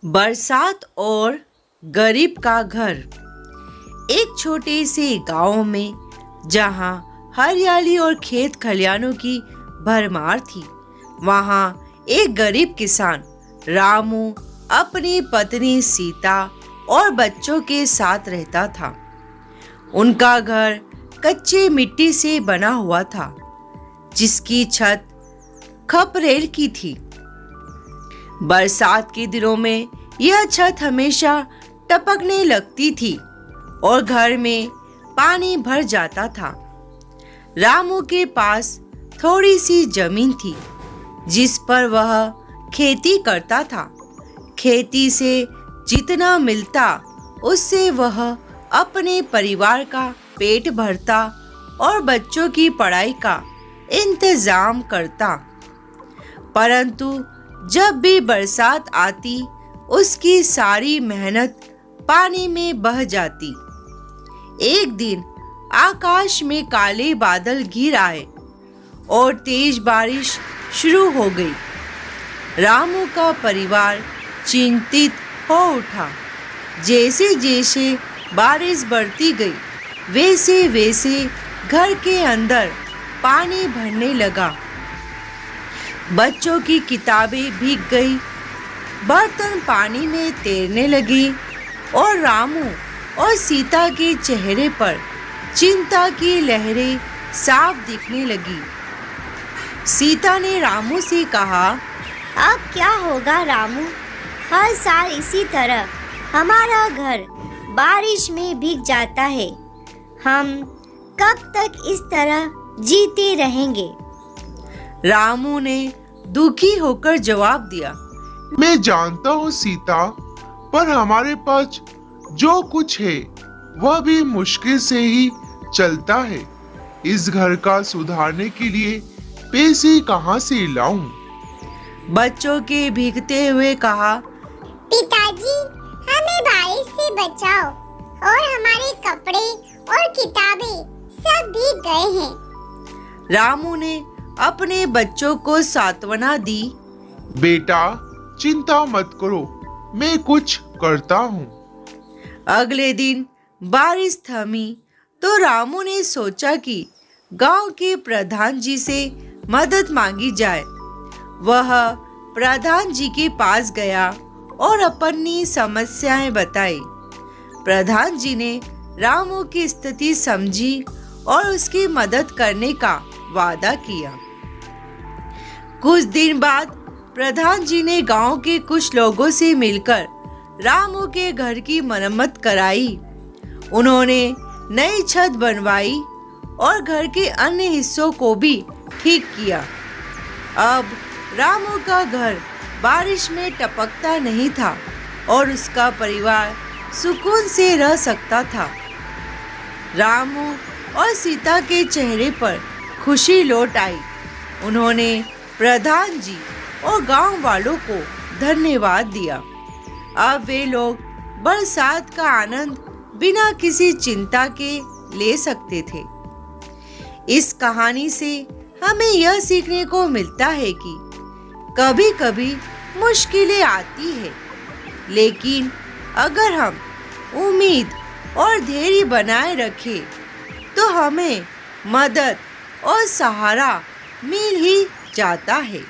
बरसात और गरीब का घर। एक छोटे से गांव में जहां हरियाली और खेत खलियानों की भरमार थी, वहां एक गरीब किसान रामू अपनी पत्नी सीता और बच्चों के साथ रहता था। उनका घर कच्चे मिट्टी से बना हुआ था, जिसकी छत खपरेल की थी। बरसात के दिनों में यह छत हमेशा टपकने लगती थी और घर में पानी भर जाता था। रामू के पास थोड़ी सी जमीन थी, जिस पर वह खेती करता था। खेती से जितना मिलता, उससे वह अपने परिवार का पेट भरता और बच्चों की पढ़ाई का इंतजाम करता। परंतु जब भी बरसात आती, उसकी सारी मेहनत पानी में बह जाती। एक दिन आकाश में काले बादल घिर आए और तेज बारिश शुरू हो गई। रामू का परिवार चिंतित हो उठा। जैसे जैसे बारिश बढ़ती गई, वैसे वैसे घर के अंदर पानी भरने लगा। बच्चों की किताबें भीग गई, बर्तन पानी में तैरने लगी और रामू और सीता के चेहरे पर चिंता की लहरें साफ दिखने लगी। सीता ने रामू से कहा, अब क्या होगा रामू? हर साल इसी तरह हमारा घर बारिश में भीग जाता है। हम कब तक इस तरह जीते रहेंगे? रामू ने दुखी होकर जवाब दिया, मैं जानता हूँ सीता, पर हमारे पास जो कुछ है वह भी मुश्किल से ही चलता है। इस घर का सुधारने के लिए पैसे कहाँ से लाऊं? बच्चों के भीगते हुए कहा, पिताजी, हमें बारिश से बचाओ और हमारे कपड़े और किताबें सब भीग गए हैं। रामू ने अपने बच्चों को सांत्वना दी, बेटा चिंता मत करो, मैं कुछ करता हूँ। अगले दिन बारिश थमी तो रामू ने सोचा कि गांव के प्रधान जी से मदद मांगी जाए। वह प्रधान जी के पास गया और अपनी समस्याएं बताई। प्रधान जी ने रामू की स्थिति समझी और उसकी मदद करने का वादा किया। कुछ दिन बाद प्रधान जी ने गांव के कुछ लोगों से मिलकर रामू के घर की मरम्मत कराई। उन्होंने नई छत बनवाई और घर के अन्य हिस्सों को भी ठीक किया। अब रामू का घर बारिश में टपकता नहीं था और उसका परिवार सुकून से रह सकता था। रामू और सीता के चेहरे पर खुशी लौट आई। उन्होंने प्रधान जी और गांव वालों को धन्यवाद दिया। अब वे लोग बरसात का आनंद बिना किसी चिंता के ले सकते थे। इस कहानी से हमें यह सीखने को मिलता है कि कभी कभी मुश्किलें आती है, लेकिन अगर हम उम्मीद और धैर्य बनाए रखें तो हमें मदद और सहारा मिल ही जाता है।